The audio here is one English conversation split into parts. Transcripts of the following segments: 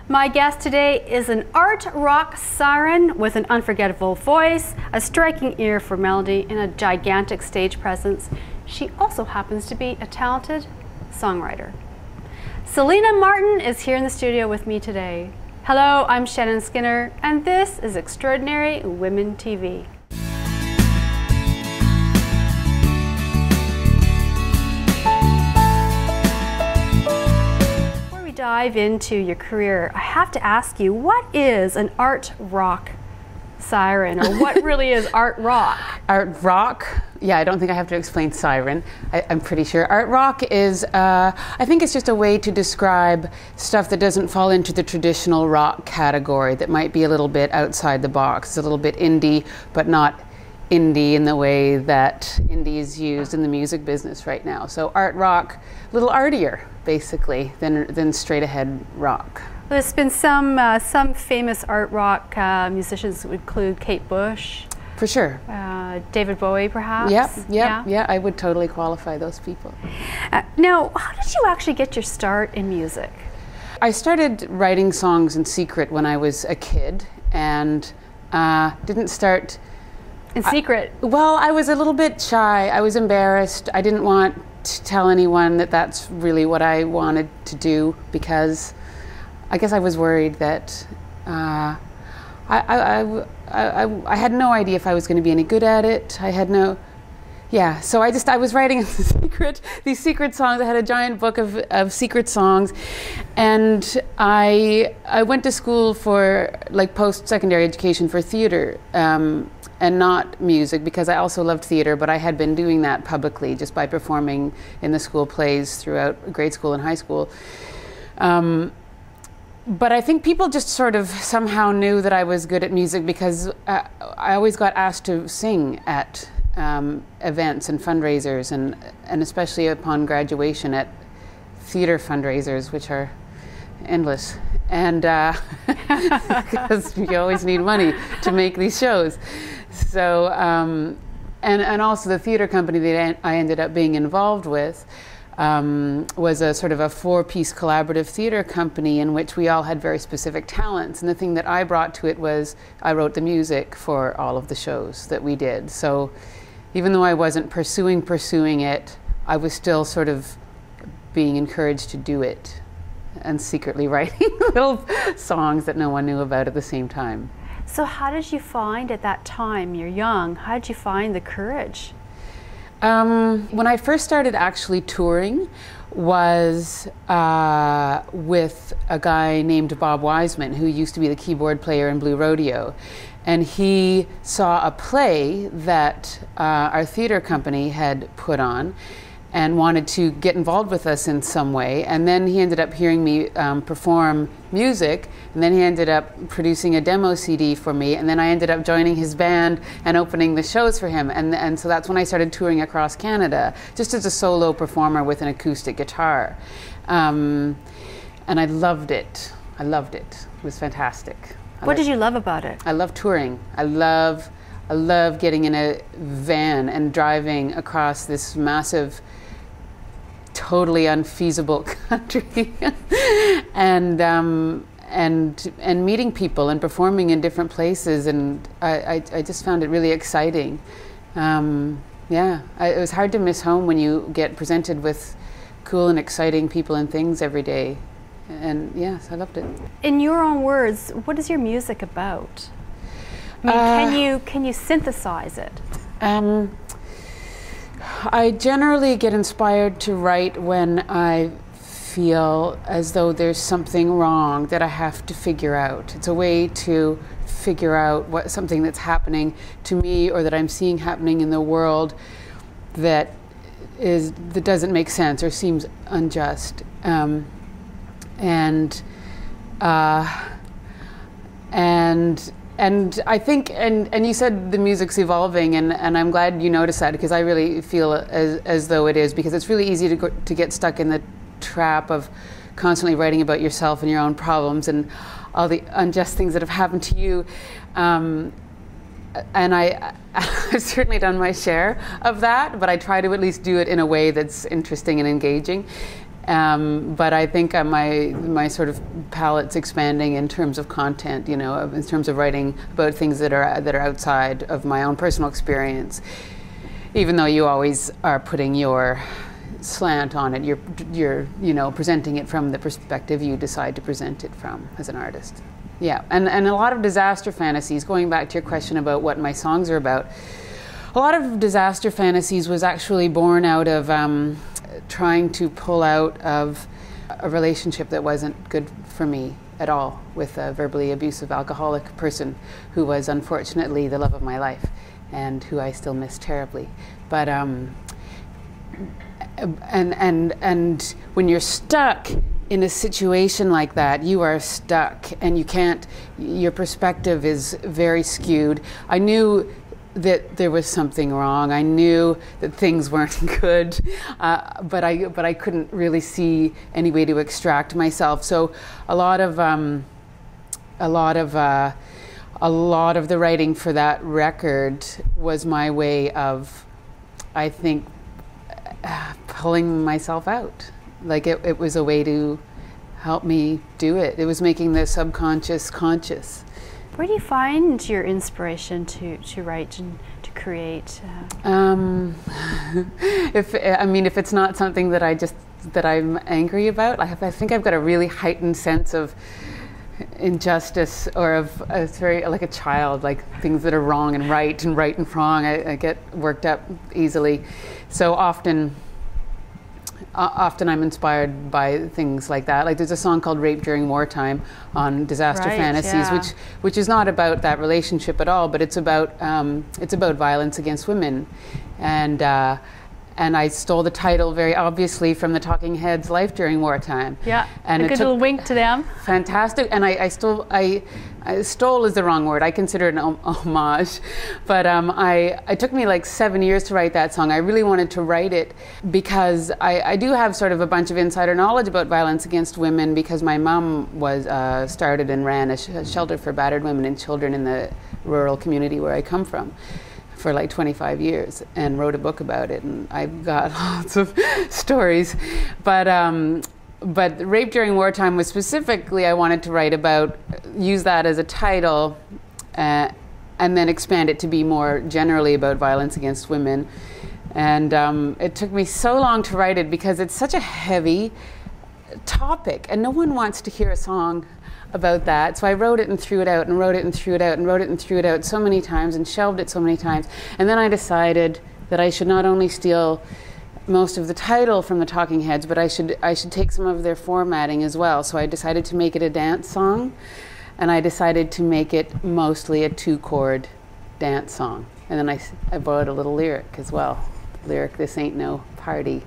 My guest today is an art rock siren with an unforgettable voice, a striking ear for melody, and a gigantic stage presence. She also happens to be a talented songwriter. Selina Martin is here in the studio with me today. Hello, I'm Shannon Skinner, and this is Extraordinary Women TV. Dive into your career, I have to ask you, what is an art rock siren, or what really is art rock? Art rock? Yeah, I don't think I have to explain siren. I'm pretty sure. Art rock is, I think it's just a way to describe stuff that doesn't fall into the traditional rock category, that might be a little bit outside the box. It's a little bit indie, but not indie in the way that indie is used in the music business right now. So art rock, a little artier, basically, than straight ahead rock. There's been some famous art rock musicians that would include Kate Bush. For sure. David Bowie, perhaps? Yeah, I would totally qualify those people. Now, how did you actually get your start in music? I started writing songs in secret when I was a kid, and didn't start... In secret? Well, I was a little bit shy. I was embarrassed. I didn't want to tell anyone that that's really what I wanted to do, because I guess I was worried that I had no idea if I was going to be any good at it. I had no... Yeah, so I was writing these secret songs. I had a giant book of secret songs, and I went to school for like post-secondary education for theater, and not music, because I also loved theater, but I had been doing that publicly just by performing in the school plays throughout grade school and high school. But I think people just sort of somehow knew that I was good at music, because I always got asked to sing at events and fundraisers, and especially upon graduation at theater fundraisers, which are endless, and because you always need money to make these shows. So, and also the theater company that I ended up being involved with was a sort of a four-piece collaborative theater company in which we all had very specific talents. And the thing that I brought to it was I wrote the music for all of the shows that we did. So even though I wasn't pursuing it, I was still sort of being encouraged to do it, and secretly writing little songs that no one knew about at the same time. So how did you find at that time, you're young, how did you find the courage? When I first started actually touring was with a guy named Bob Wiseman, who used to be the keyboard player in Blue Rodeo. And he saw a play that our theater company had put on and wanted to get involved with us in some way. And then he ended up hearing me perform music, and then he ended up producing a demo CD for me, and then I ended up joining his band and opening the shows for him. And so that's when I started touring across Canada, just as a solo performer with an acoustic guitar. And I loved it. I loved it. It was fantastic. What did you love about it? I love touring. I love getting in a van and driving across this massive, totally unfeasible country, and meeting people and performing in different places, and I just found it really exciting. Yeah, it was hard to miss home when you get presented with cool and exciting people and things every day, and yes, I loved it. In your own words, what is your music about? I mean, can you synthesize it? I generally get inspired to write when I feel as though there's something wrong that I have to figure out. It's a way to figure out something that's happening to me, or that I'm seeing happening in the world that doesn't make sense or seems unjust. And I think, and you said the music's evolving, and I'm glad you noticed that, because I really feel as though it is, because it's really easy to get stuck in the trap of constantly writing about yourself and your own problems and all the unjust things that have happened to you. And I've certainly done my share of that, but I try to at least do it in a way that's interesting and engaging. But I think my sort of palette's expanding in terms of content, you know, in terms of writing about things that are outside of my own personal experience. Even though you always are putting your slant on it, you're you know, presenting it from the perspective you decide to present it from as an artist. Yeah, and a lot of disaster fantasies, going back to your question about what my songs are about, a lot of disaster fantasies was actually born out of trying to pull out of a relationship that wasn't good for me at all, with a verbally abusive alcoholic person who was unfortunately the love of my life and who I still miss terribly. But and when you're stuck in a situation like that, you are stuck and you can't, your perspective is very skewed. I knew that there was something wrong. I knew that things weren't good, but I couldn't really see any way to extract myself. So a lot of the writing for that record was my way of, I think, pulling myself out. Like it was a way to help me do it. It was making the subconscious conscious. Where do you find your inspiration to write and to create? If it's not something that I'm angry about, I think I've got a really heightened sense of injustice, or it's very like a child, like things that are wrong and right and wrong. I get worked up easily, so often I'm inspired by things like that. Like there's a song called "Rape During Wartime" on Disaster Fantasies, yeah. which is not about that relationship at all, but it's about violence against women, and I stole the title very obviously from the Talking Heads' "Life During Wartime." Yeah, and a good little wink to them. Fantastic, and I stole is the wrong word. I consider it an homage, but it took me like 7 years to write that song. I really wanted to write it because I do have sort of a bunch of insider knowledge about violence against women, because my mom started and ran a shelter for battered women and children in the rural community where I come from for like 25 years, and wrote a book about it, and I've got lots of stories. But Rape During Wartime was specifically, I wanted to write about, use that as a title, and then expand it to be more generally about violence against women. And it took me so long to write it because it's such a heavy topic, and no one wants to hear a song about that. So I wrote it and threw it out, and wrote it and threw it out, and wrote it and threw it out so many times, and shelved it so many times. And then I decided that I should not only steal most of the title from the Talking Heads, but I should take some of their formatting as well. So I decided to make it a dance song, and I decided to make it mostly a 2-chord dance song. And then I brought a little lyric as well. Lyric, "This ain't no party."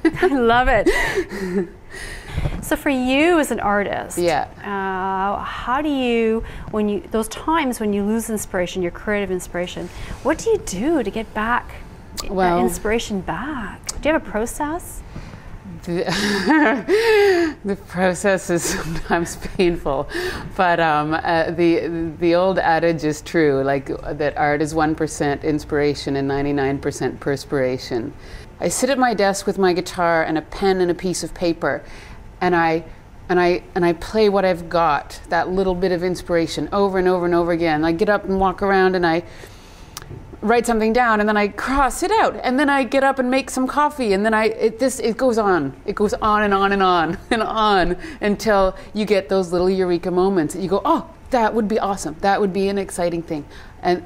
I love it. So for you as an artist, yeah, how do you, those times when you lose inspiration, your creative inspiration, what do you do to get back that inspiration back? Do you have a process? The process is sometimes painful, but the old adage is true, like that art is 1% inspiration and 99% perspiration. I sit at my desk with my guitar and a pen and a piece of paper, and I play what I've got, that little bit of inspiration, over and over and over again. I get up and walk around and I write something down, and then I cross it out, and then I get up and make some coffee, and then it goes on. It goes on and on and on and on until you get those little eureka moments that you go, "Oh, that would be awesome. That would be an exciting thing," and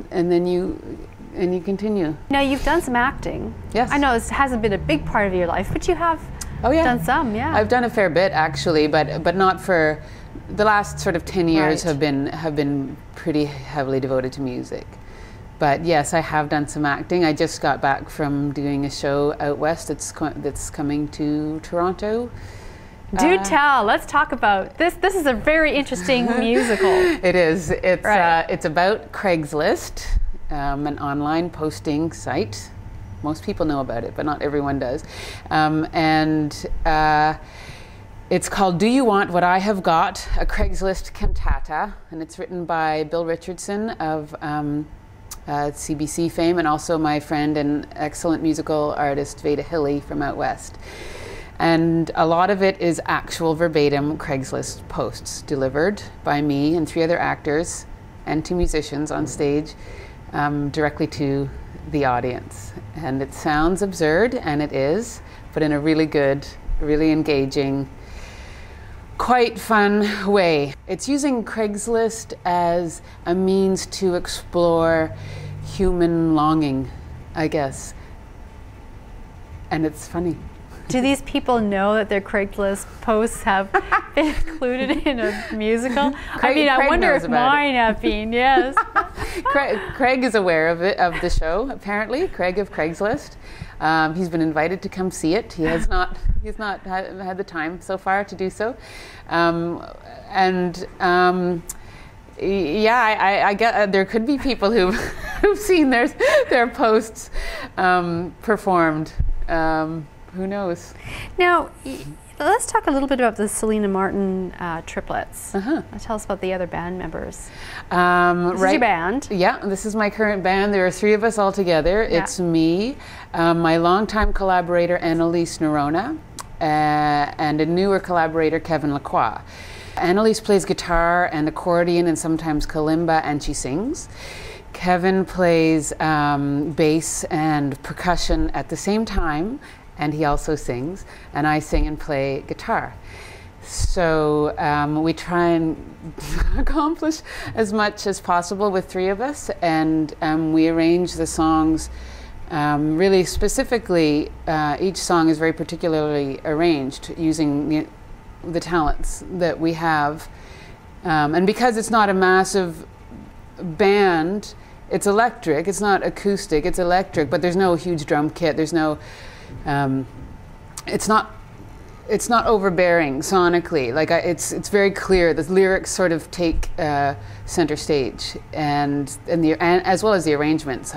then you continue. Now, you've done some acting. Yes. I know this hasn't been a big part of your life, but you have done some, yeah. I've done a fair bit actually, but not for the last sort of 10 years. Right. have been pretty heavily devoted to music. But yes, I have done some acting. I just got back from doing a show out west that's coming to Toronto. Do tell. Let's talk about this. This is a very interesting musical. It is. It's about Craigslist, an online posting site. Most people know about it, but not everyone does. It's called "Do You Want What I Have Got?" A Craigslist cantata, and it's written by Bill Richardson of CBC fame, and also my friend and excellent musical artist Veda Hilly from out west. And a lot of it is actual verbatim Craigslist posts delivered by me and 3 other actors and 2 musicians on stage directly to the audience. And it sounds absurd, and it is, but in a really good, really engaging, quite fun way. It's using Craigslist as a means to explore human longing, I guess. And it's funny. Do these people know that their Craigslist posts have been included in a musical? Craig I wonder if mine it. have been, yes. Craig is aware of it, of the show, apparently. Craig of Craigslist. He's been invited to come see it. He's not had the time so far to do so. Yeah, I get there could be people who've seen their posts performed. Who knows? Now, let's talk a little bit about the Selina Martin triplets. Tell us about the other band members. This is your band. Yeah, this is my current band. There are 3 of us all together. Yeah. It's me, my longtime collaborator Annalise Nerona, and a newer collaborator, Kevin Lacroix. Annalise plays guitar and accordion and sometimes kalimba, and she sings. Kevin plays bass and percussion at the same time, and he also sings, and I sing and play guitar. So we try and accomplish as much as possible with 3 of us, and we arrange the songs really specifically. Each song is very particularly arranged using the talents that we have. And because it's not a massive band, it's electric. It's not acoustic, it's electric, but there's no huge drum kit. There's no it's not overbearing sonically. Like it's very clear. The lyrics sort of take center stage, and as well as the arrangements.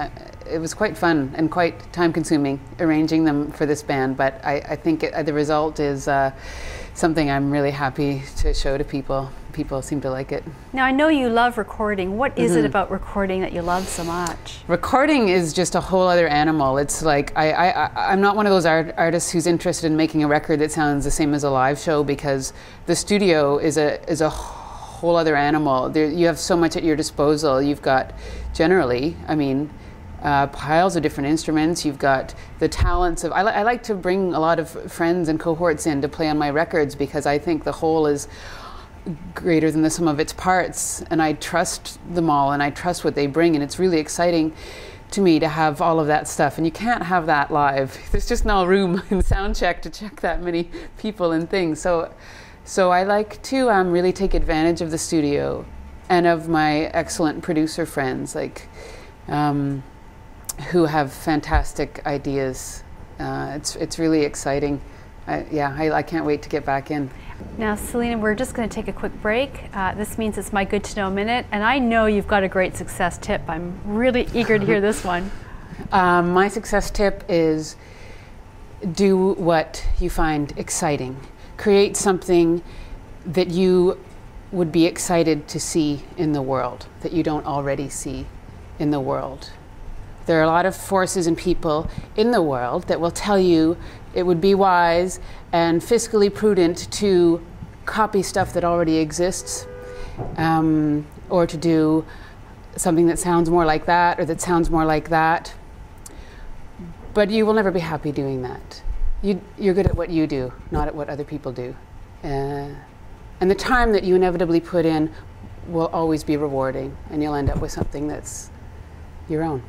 It was quite fun and quite time-consuming arranging them for this band. But I think the result is something I'm really happy to show to people. People seem to like it. Now, I know you love recording. What is it about recording that you love so much? Recording is just a whole other animal. It's like I'm not one of those artists who's interested in making a record that sounds the same as a live show, because the studio is a whole other animal. You have so much at your disposal. You've got generally, piles of different instruments. You've got the talents of. I like to bring a lot of friends and cohorts in to play on my records, because I think the whole is greater than the sum of its parts, and I trust them all, and I trust what they bring, and it's really exciting to me to have all of that stuff. And you can't have that live. There's just no room in sound check to check that many people and things. So I like to really take advantage of the studio and of my excellent producer friends, like who have fantastic ideas. It's really exciting. I can't wait to get back in. Now, Selina, we're just going to take a quick break. This means it's my good to know minute, and I know you've got a great success tip. I'm really eager to hear this one. My success tip is do what you find exciting. Create something that you would be excited to see in the world, that you don't already see in the world. There are a lot of forces and people in the world that will tell you it would be wise and fiscally prudent to copy stuff that already exists, or to do something that sounds more like that or that sounds more like that. But you will never be happy doing that. You're good at what you do, not at what other people do. And the time that you inevitably put in will always be rewarding, and you'll end up with something that's your own.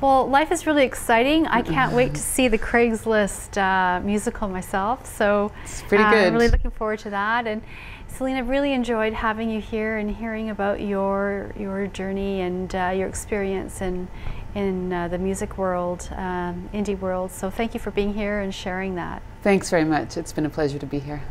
Well, life is really exciting. I can't wait to see the Craigslist musical myself. So it's pretty good. I'm really looking forward to that. And Selina, I've really enjoyed having you here and hearing about your journey and your experience in the music world, indie world. So thank you for being here and sharing that. Thanks very much. It's been a pleasure to be here.